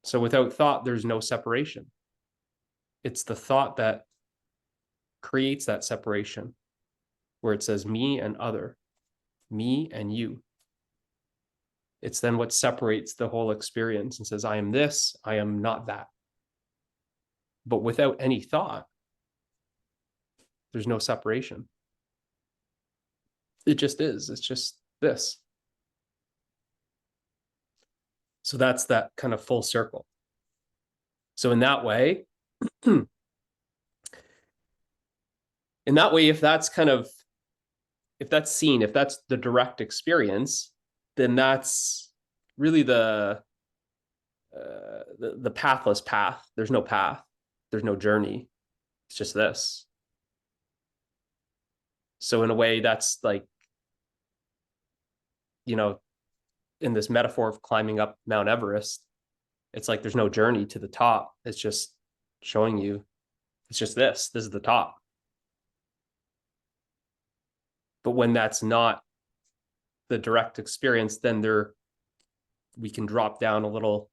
So without thought, there's no separation. It's the thought that creates that separation, where it says me and other, me and you. It's then what separates the whole experience and says, I am this, I am not that. But without any thought, there's no separation. It just is. It's just this. So that's that kind of full circle. So in that way, if that's seen, if that's the direct experience, then that's really the pathless path. There's no path. There's no journey. It's just this. So in a way, that's like, in this metaphor of climbing up Mount Everest, it's like there's no journey to the top. It's just showing you, it's just this. This is the top. But when that's not the direct experience, then we can drop down a little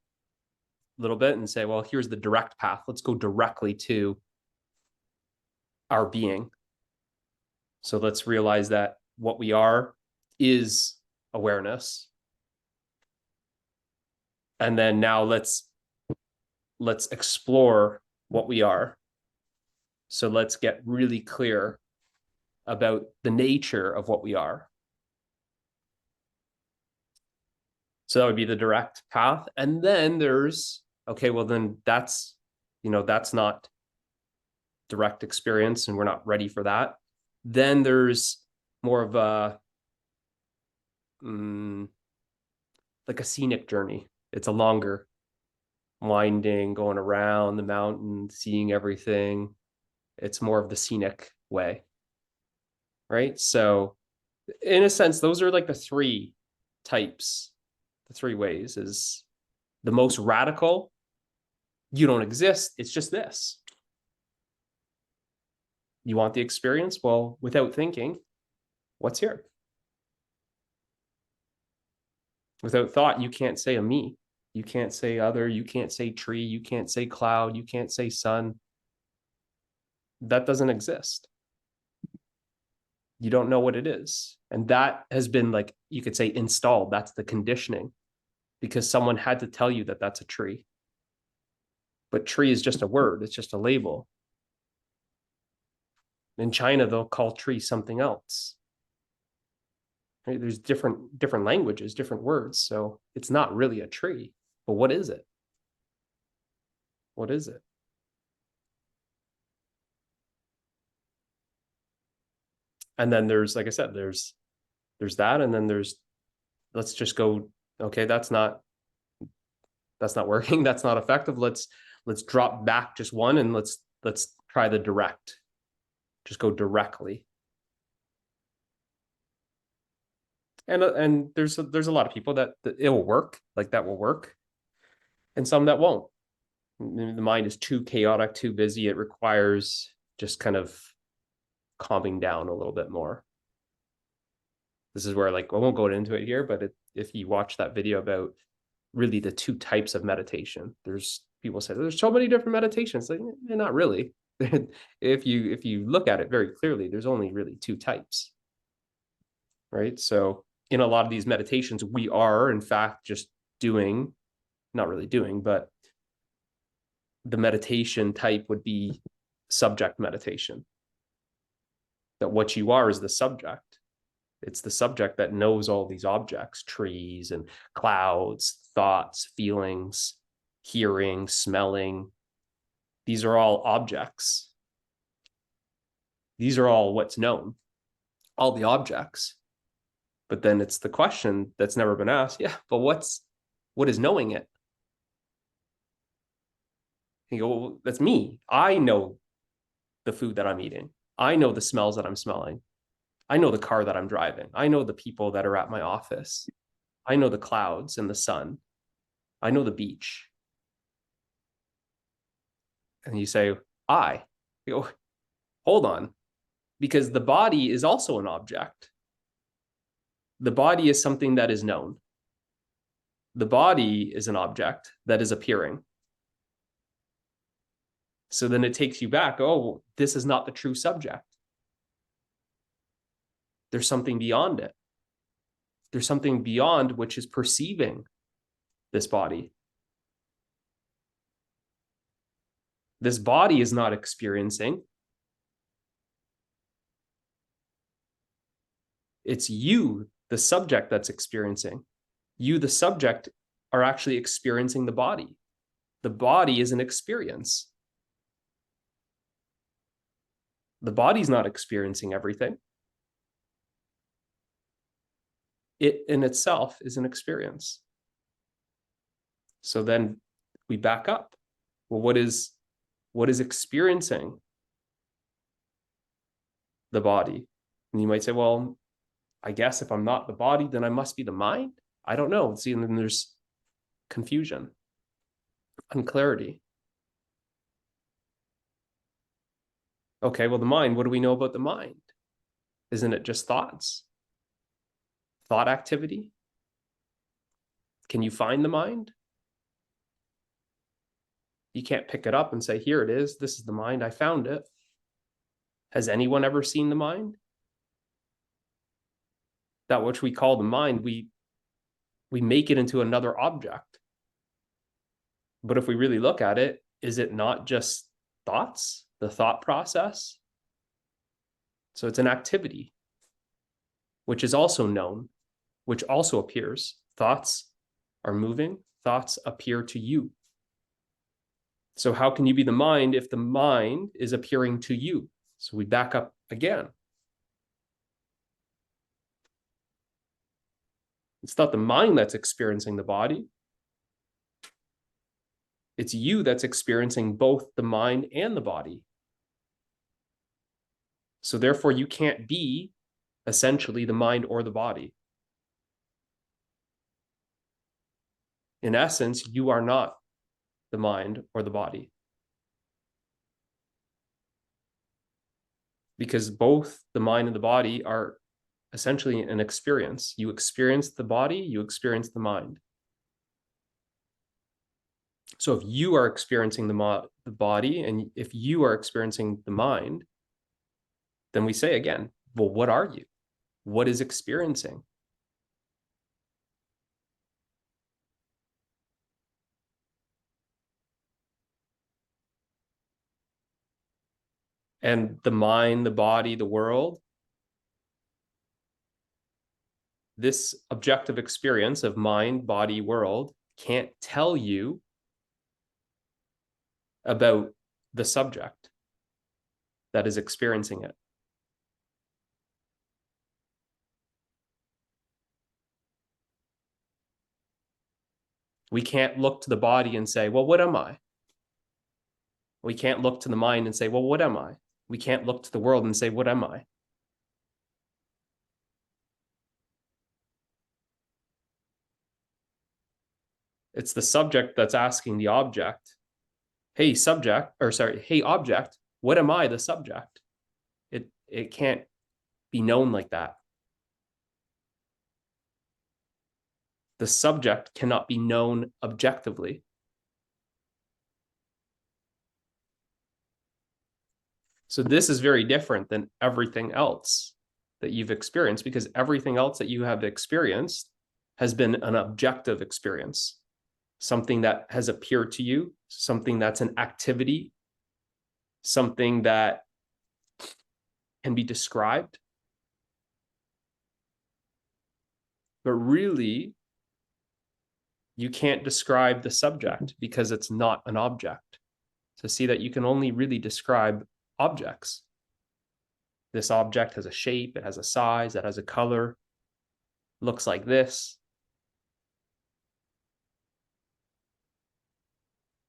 bit and say, well, here's the direct path. Let's go directly to our being. So let's realize that what we are is awareness. And then now let's explore what we are. So let's get really clear about the nature of what we are. So that would be the direct path. And then there's, okay, well then that's not direct experience and we're not ready for that. Then there's more of a, like a scenic journey. It's a longer winding, going around the mountain, seeing everything. It's more of the scenic way, right? So in a sense, those are like the three types. The three ways is the most radical. You don't exist. It's just this. You want the experience? Well, without thinking, what's here? Without thought, you can't say a me. You can't say other. You can't say tree. You can't say cloud. You can't say sun. That doesn't exist. You don't know what it is. And that has been, like, you could say, installed. That's the conditioning, because someone had to tell you that that's a tree. But tree is just a word. It's just a label. In China, they'll call tree something else. Right? There's different languages, different words. So it's not really a tree. But what is it? What is it? And then there's, like I said, there's that. And then there's, let's just go, okay, that's not working. That's not effective. Let's drop back just one and let's try the direct. Just go directly. And there's a lot of people that it will work, like that will work, and some that won't. The mind is too chaotic, too busy. It requires just kind of calming down a little bit more. This is where, like, I won't go into it here, but if you watch that video about really the two types of meditation, there's people say there's so many different meditations. Like, not really. If you look at it very clearly, there's only really two types, right? So in a lot of these meditations, we are in fact just doing, not really doing, but the meditation type would be subject meditation. That what you are is the subject. It's the subject that knows all these objects, trees and clouds, thoughts, feelings, hearing, smelling. These are all objects. These are all what's known, all the objects. But then it's the question that's never been asked. Yeah, but what is knowing it? You go, well, that's me. I know the food that I'm eating. I know the smells that I'm smelling. I know the car that I'm driving. I know the people that are at my office. I know the clouds and the sun. I know the beach. And you say, you go, hold on, because the body is also an object. The body is something that is known. The body is an object that is appearing. So then it takes you back. Oh, this is not the true subject. There's something beyond it. There's something beyond which is perceiving this body. This body is not experiencing. It's you, the subject, that's experiencing. You, the subject, are actually experiencing the body. The body is an experience. The body's not experiencing everything. It in itself is an experience. So then we back up. Well, what is experiencing the body? And you might say, well, I guess if I'm not the body, then I must be the mind. I don't know. See, and then there's confusion, unclarity. Okay, well, the mind, what do we know about the mind? Isn't it just thoughts? Thought activity? Can you find the mind? You can't pick it up and say, here it is. This is the mind. I found it. Has anyone ever seen the mind? That which we call the mind, we make it into another object. But if we really look at it, is it not just thoughts, the thought process? So it's an activity, which is also known, which also appears. Thoughts are moving, thoughts appear to you. So how can you be the mind if the mind is appearing to you? So we back up again. It's not the mind that's experiencing the body. It's you that's experiencing both the mind and the body. So therefore, you can't be essentially the mind or the body. In essence, you are not the mind or the body. Because both the mind and the body are essentially an experience. You experience the body, you experience the mind. So if you are experiencing the body and if you are experiencing the mind, then we say again, well, what are you? What is experiencing? And the mind, the body, the world, this objective experience of mind, body, world can't tell you about the subject that is experiencing it. We can't look to the body and say, well, what am I? We can't look to the mind and say, well, what am I? We can't look to the world and say, what am I? It's the subject that's asking the object, hey, subject, or sorry, hey, object, what am I, the subject? It can't be known like that. The subject cannot be known objectively. So this is very different than everything else that you've experienced, because everything else that you have experienced has been an objective experience, something that has appeared to you, something that's an activity, something that can be described. But really, you can't describe the subject because it's not an object. So see that you can only really describe objects. This object has a shape, it has a size, it has a color, looks like this.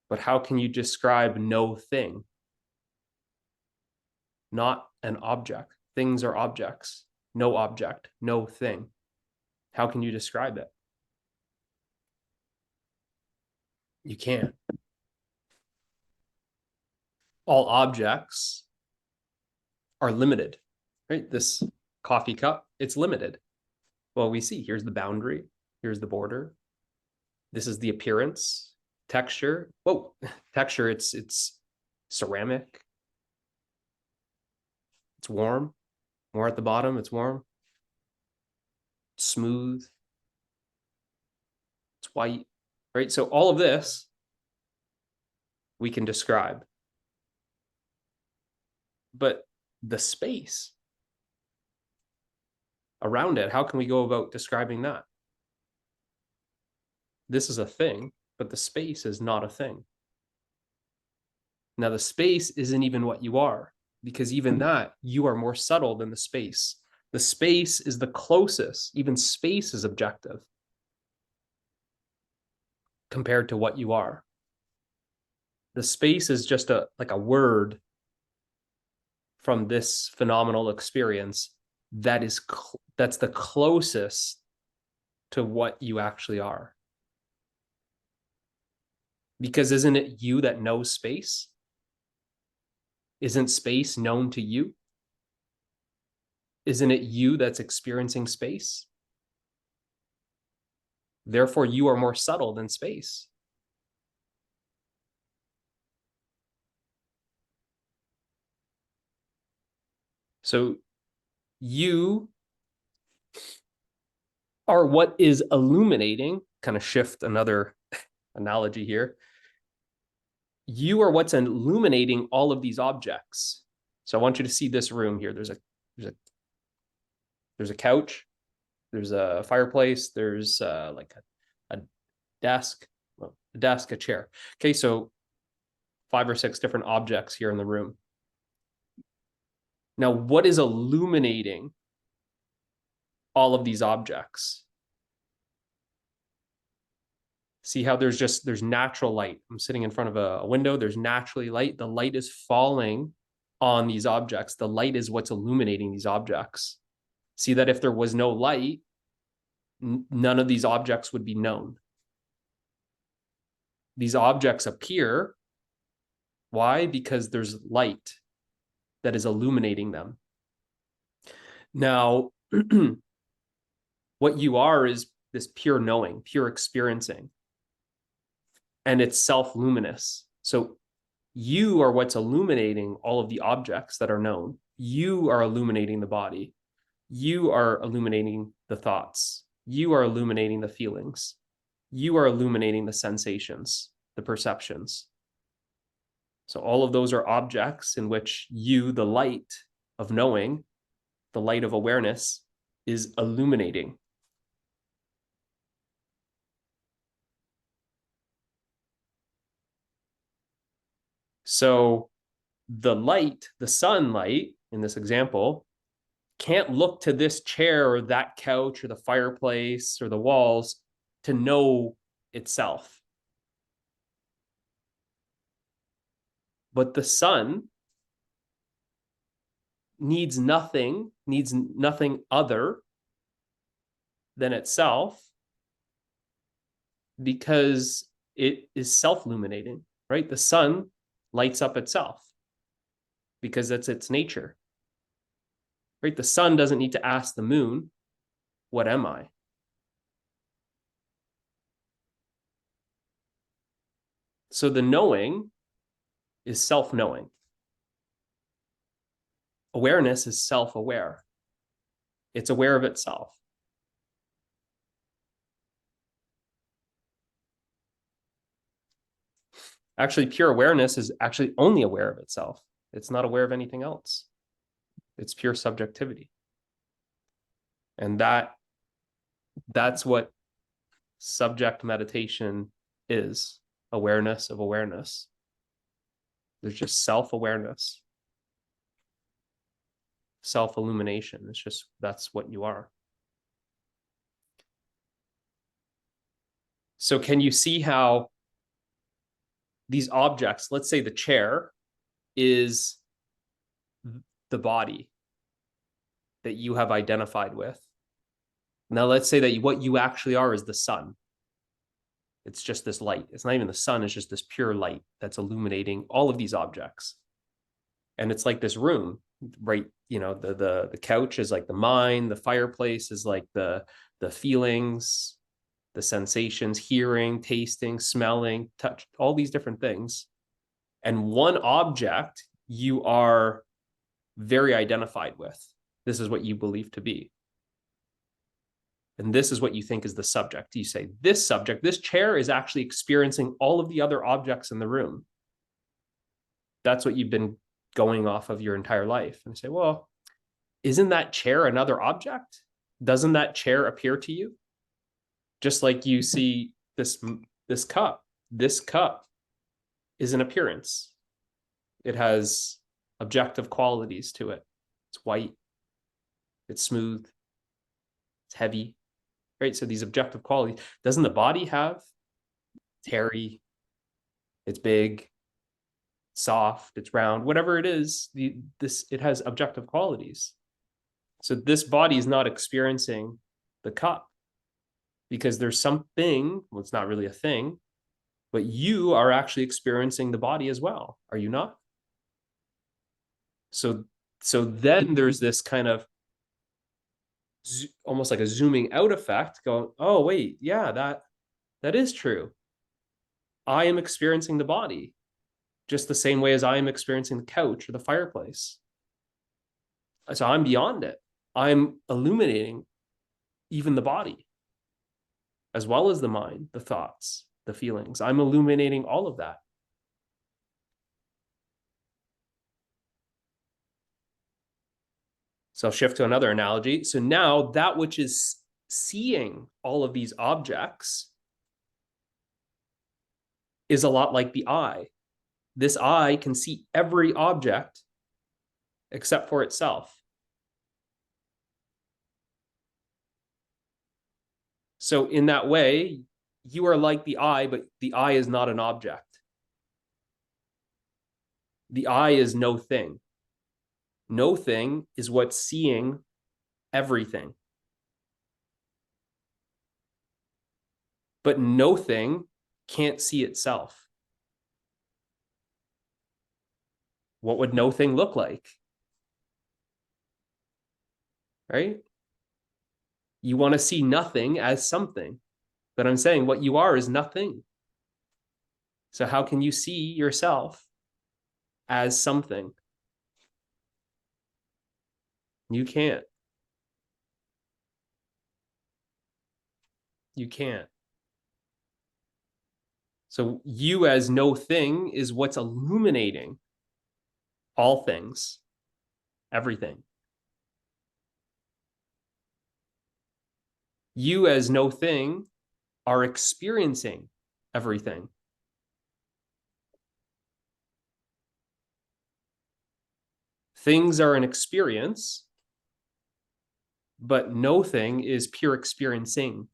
But how can you describe no thing? Not an object. Things are objects. No object, no thing. How can you describe it? You can't. All objects are limited, right? This coffee cup, it's limited. Well, we see here's the boundary, here's the border. This is the appearance, texture. Whoa, texture, it's ceramic. It's warm. More at the bottom, it's warm. Smooth. It's white, right? So all of this we can describe. But the space around it, how can we go about describing that? This is a thing, but the space is not a thing. Now, the space isn't even what you are, because even that, you are more subtle than the space. The space is the closest. Even space is objective compared to what you are. The space is just like a word from this phenomenal experience that's the closest to what you actually are. Because isn't it you that knows space? Isn't space known to you? Isn't it you that's experiencing space? Therefore, you are more subtle than space. So you are what is illuminating, kind of shift another analogy here. You are what's illuminating all of these objects. So I want you to see this room here. There's a couch, there's a fireplace, there's like a desk, a chair. Okay, so 5 or 6 different objects here in the room. Now, what is illuminating all of these objects? See how there's natural light. I'm sitting in front of a window. There's naturally light. The light is falling on these objects. The light is what's illuminating these objects. See that if there was no light, none of these objects would be known. These objects appear. Why? Because there's light that is illuminating them. Now, what you are is this pure knowing, pure experiencing. And it's self-luminous. So you are what's illuminating all of the objects that are known. You are illuminating the body. You are illuminating the thoughts. You are illuminating the feelings. You are illuminating the sensations, the perceptions. So all of those are objects in which you, the light of knowing, the light of awareness, is illuminating. So the light, the sunlight in this example, can't look to this chair or that couch or the fireplace or the walls to know itself. But the sun needs nothing other than itself, because it is self-illuminating, right? The sun lights up itself because that's its nature, right? The sun doesn't need to ask the moon, what am I? So the knowing is self-knowing. Awareness is self-aware. It's aware of itself. Actually, pure awareness is actually only aware of itself. It's not aware of anything else. It's pure subjectivity. And that's what subject meditation is, awareness of awareness. There's just self-awareness, self-illumination. It's just, that's what you are. So can you see how these objects, let's say the chair is the body that you have identified with. Now let's say that what you actually are is the sun. It's just this light. It's not even the sun, it's just this pure light that's illuminating all of these objects. And it's like this room, right? You know, the couch is like the mind, the fireplace is like the feelings, the sensations, hearing, tasting, smelling, touch, all these different things. And one object you are very identified with. This is what you believe to be. And this is what you think is the subject. You say, this subject, this chair is actually experiencing all of the other objects in the room. That's what you've been going off of your entire life. And I say, well, isn't that chair another object? Doesn't that chair appear to you? Just like you see this cup. This cup is an appearance. It has objective qualities to it. It's white. It's smooth. It's heavy. Right? So these objective qualities. Doesn't the body have? It's hairy. It's big. Soft. It's round. Whatever it is, it has objective qualities. So this body is not experiencing the cup because there's something, well, it's not really a thing, but you are actually experiencing the body as well. Are you not? So then there's this kind of almost like a zooming out effect going, oh, wait, yeah, that is true. I am experiencing the body just the same way as I am experiencing the couch or the fireplace. So I'm beyond it. I'm illuminating even the body, as well as the mind, the thoughts, the feelings. I'm illuminating all of that. So I'll shift to another analogy. So now that which is seeing all of these objects is a lot like the eye. This eye can see every object except for itself. So in that way, you are like the eye, but the eye is not an object. The eye is no thing. No thing is what's seeing everything. But no thing can't see itself. What would no thing look like? Right? You want to see nothing as something, but I'm saying what you are is nothing. So how can you see yourself as something? You can't. You can't. So you as no thing is what's illuminating all things, everything. You as no thing are experiencing everything. Things are an experience, but no thing is pure experiencing.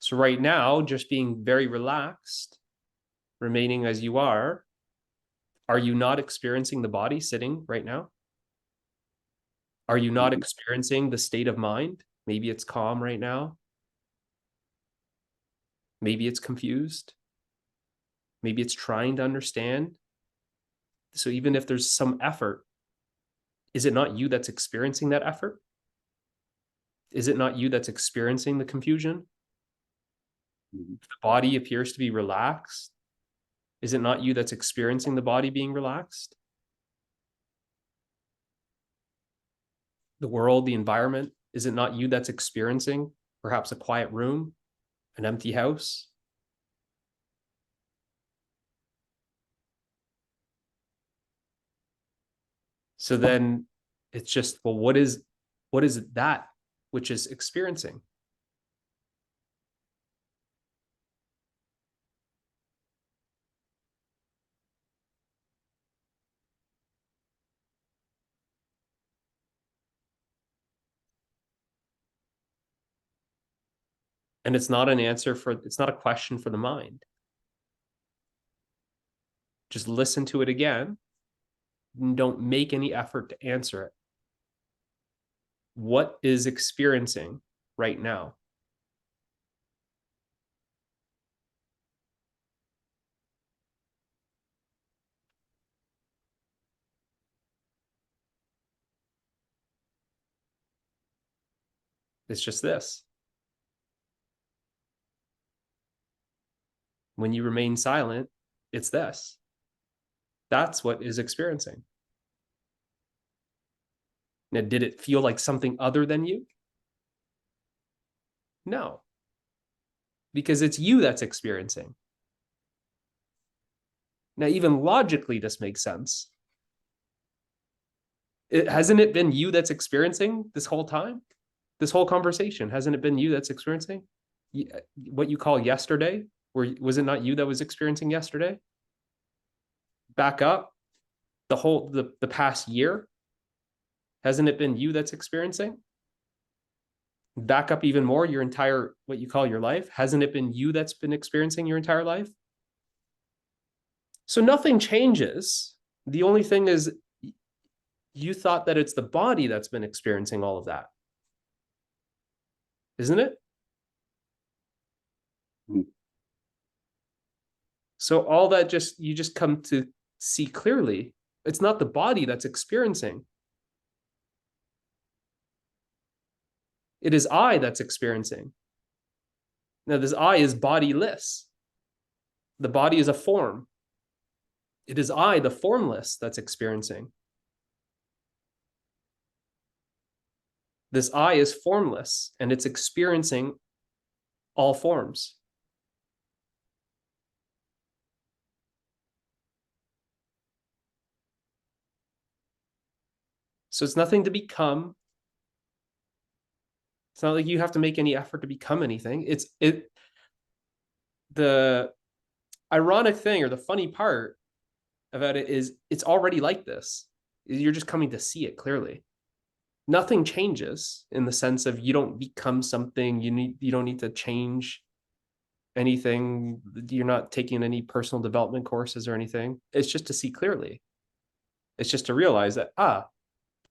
So right now, just being very relaxed, remaining as you are you not experiencing the body sitting right now? Are you not experiencing the state of mind? Maybe it's calm right now. Maybe it's confused. Maybe it's trying to understand. So even if there's some effort, is it not you that's experiencing that effort? Is it not you that's experiencing the confusion? If the body appears to be relaxed, is it not you that's experiencing the body being relaxed? The world, the environment, is it not you that's experiencing perhaps a quiet room, an empty house? So then it's just, well, what is that which is experiencing? And it's not it's not a question for the mind. Just listen to it again and don't make any effort to answer it. What is experiencing right now? It's just this. When you remain silent, it's this. That's what is experiencing. Now, did it feel like something other than you? No, because it's you that's experiencing. Now, even logically, this makes sense. Hasn't it been you that's experiencing this whole time? This whole conversation, hasn't it been you that's experiencing? What you call yesterday, was it not you that was experiencing yesterday? Back up the past year, hasn't it been you that's experiencing? Back up even more, your entire, what you call your life, hasn't it been you that's been experiencing your entire life? So nothing changes. The only thing is you thought that it's the body that's been experiencing all of that, isn't it? So all that you just come to see clearly, it's not the body that's experiencing. It is I that's experiencing. Now, this I is bodiless. The body is a form. It is I, the formless, that's experiencing. This I is formless, and it's experiencing all forms. So it's nothing to become. It's not like you have to make any effort to become anything. The ironic thing, or the funny part about it, is it's already like this. You're just coming to see it clearly. Nothing changes in the sense of you don't become something. You don't need to change anything. You're not taking any personal development courses or anything. It's just to see clearly. It's just to realize that,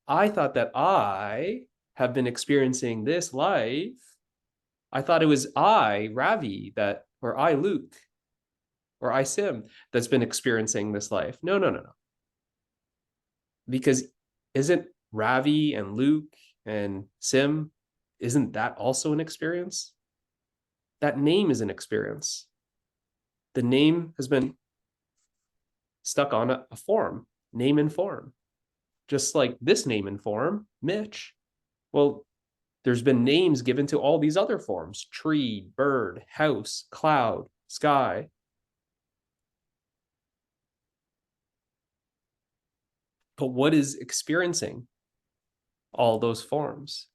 I thought that I have been experiencing this life. I thought it was I, Ravi, or I, Luke, or I, Sim, that's been experiencing this life. No. Because isn't Ravi and Luke and Sim, isn't that also an experience? That name is an experience. The name has been stuck on a form, name and form. Just like this name and form, Mitch. Well, there's been names given to all these other forms: tree, bird, house, cloud, sky. But what is experiencing all those forms?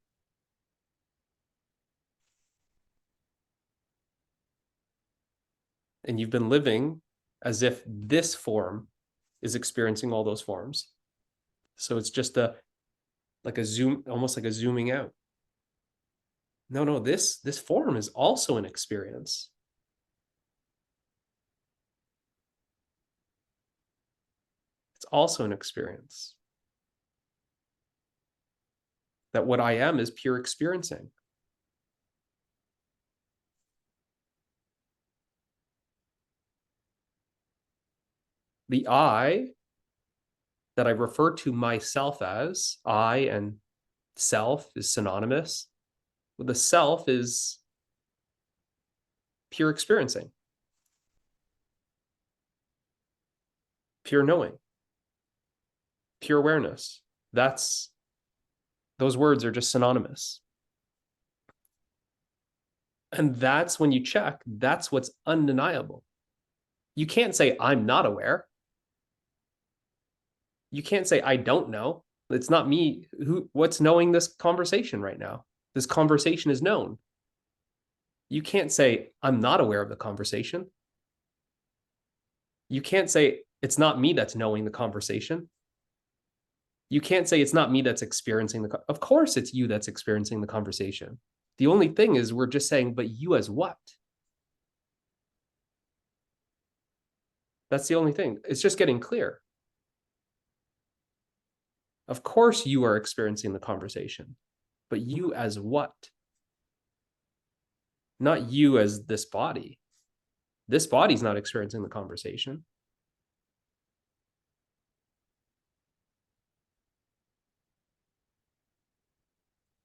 And you've been living as if this form is experiencing all those forms. So it's just like a zoom, almost like a zooming out. No, this form is also an experience. It's also an experience. That what I am is pure experiencing. The I that I refer to myself as, I and self is synonymous. The self is pure experiencing, pure knowing, pure awareness. Those words are just synonymous. And that's when you check, that's what's undeniable. You can't say, I'm not aware. You can't say, I don't know. It's not me. What's knowing this conversation right now? This conversation is known. You can't say, I'm not aware of the conversation. You can't say, it's not me that's knowing the conversation. You can't say, it's not me that's experiencing of course it's you that's experiencing the conversation. The only thing is we're just saying, but you as what? That's the only thing. It's just getting clear. Of course you are experiencing the conversation, but you as what? Not you as this body. This body's not experiencing the conversation.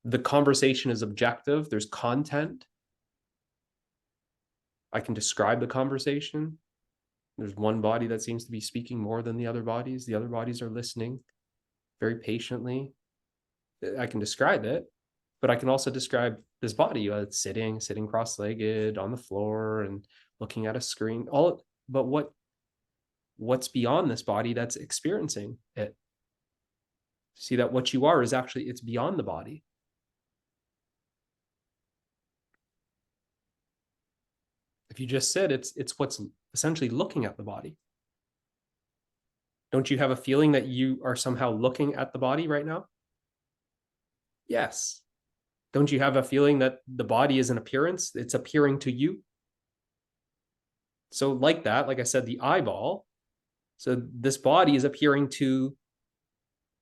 The conversation is objective. There's content. I can describe the conversation. There's one body that seems to be speaking more than the other bodies. The other bodies are listening very patiently. I can describe it, but I can also describe this body sitting cross-legged on the floor and looking at a screen. But what's beyond this body that's experiencing it? See that what you are is actually, it's beyond the body. If you just sit, it's what's essentially looking at the body. Don't you have a feeling that you are somehow looking at the body right now? Yes. Don't you have a feeling that the body is an appearance? It's appearing to you. So like that, like I said, the eyeball. So this body is appearing to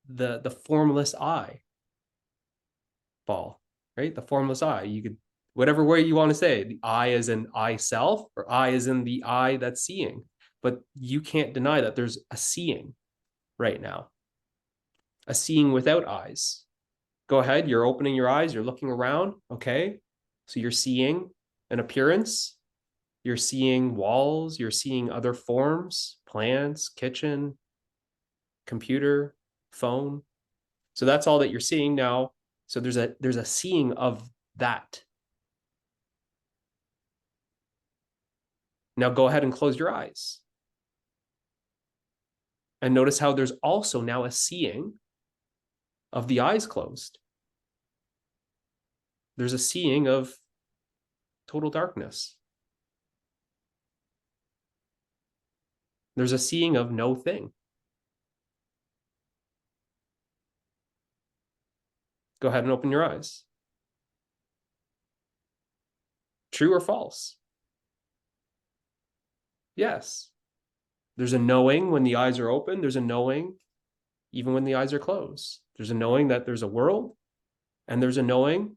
the formless eye ball, right? The formless eye. You could, whatever way you want to say, the eye is in I self, or I is in the eye that's seeing. But you can't deny that there's a seeing right now, a seeing without eyes. Go ahead, you're opening your eyes, you're looking around, okay? So you're seeing an appearance, you're seeing walls, you're seeing other forms, plants, kitchen, computer, phone. So that's all that you're seeing now. So there's a seeing of that. Now go ahead and close your eyes. And notice how there's also now a seeing of the eyes closed. There's a seeing of total darkness. There's a seeing of no thing. Go ahead and open your eyes. True or false? Yes. There's a knowing when the eyes are open. There's a knowing even when the eyes are closed. There's a knowing that there's a world, and there's a knowing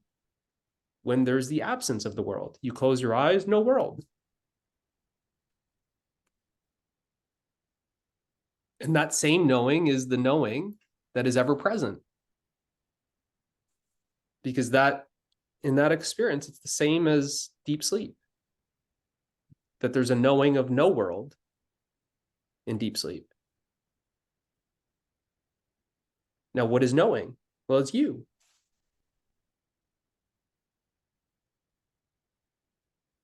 when there's the absence of the world. You close your eyes, no world. And that same knowing is the knowing that is ever present. Because that, in that experience, it's the same as deep sleep. That there's a knowing of no world in deep sleep. Now, what is knowing? Well, it's you.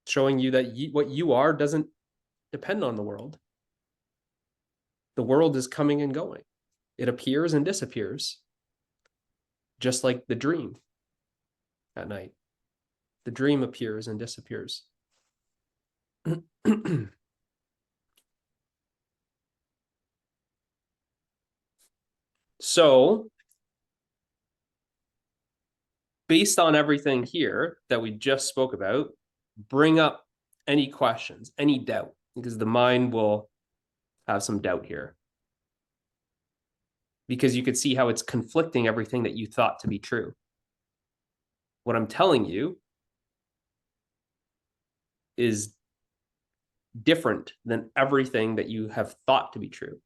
Showing you that what you are doesn't depend on the world. The world is coming and going. It appears and disappears, just like the dream at night. The dream appears and disappears. So, based on everything here that we just spoke about, bring up any questions, any doubt, because the mind will have some doubt here. Because you could see how it's conflicting everything that you thought to be true. What I'm telling you is different than everything that you have thought to be true.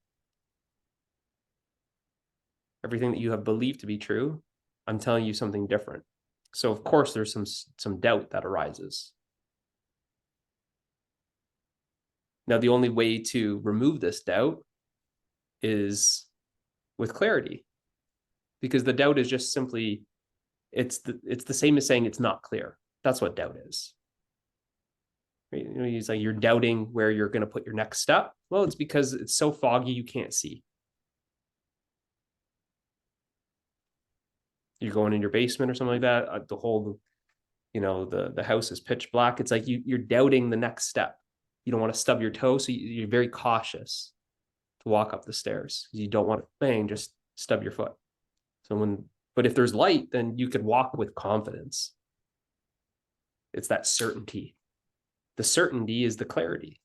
Everything that you have believed to be true, I'm telling you something different. So of course there's some doubt that arises. Now the only way to remove this doubt is with clarity, because the doubt is just simply, it's the same as saying it's not clear. That's what doubt is. You know, he's like, you're doubting where you're going to put your next step. Well, it's because it's so foggy you can't see. You're going in your basement or something like that. The whole, you know, the house is pitch black. It's like you're doubting the next step. You don't want to stub your toe, so you're very cautious to walk up the stairs. You don't want to bang, just stub your foot. But if there's light, then you could walk with confidence. It's that certainty. The certainty is the clarity.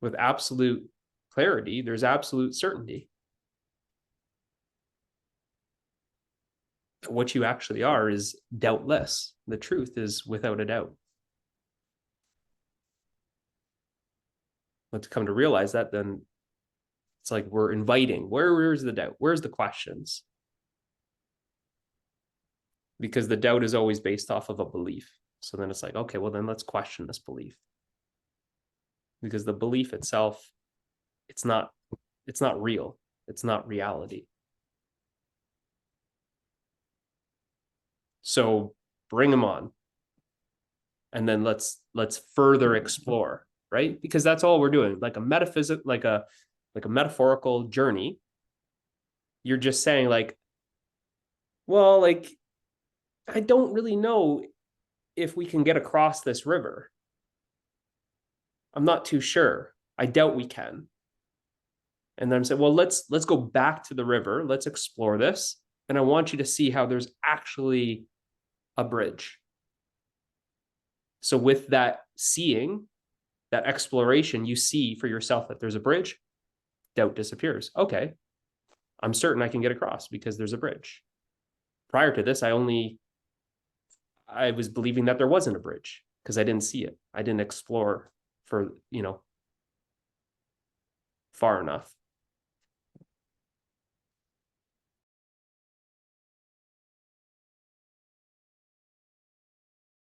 With absolute clarity, there's absolute certainty. What you actually are is doubtless. The truth is without a doubt. But to come to realize that, then it's like we're inviting. Where's the doubt? Where's the questions? because the doubt is always based off of a belief. So then it's like, okay, well then let's question this belief, because the belief itself, it's not real. It's not reality. So bring them on. And then let's further explore, right? Because that's all we're doing. Like a metaphysic, like a metaphorical journey. You're just saying like, well, like, I don't really know if we can get across this river. I'm not too sure. I doubt we can. And then I'm saying, well, let's go back to the river. Let's explore this. And I want you to see how there's actually a bridge. So with that seeing, that exploration, you see for yourself that there's a bridge, doubt disappears. Okay, I'm certain I can get across because there's a bridge. Prior to this, I was believing that there wasn't a bridge because I didn't see it. I didn't explore for, far enough.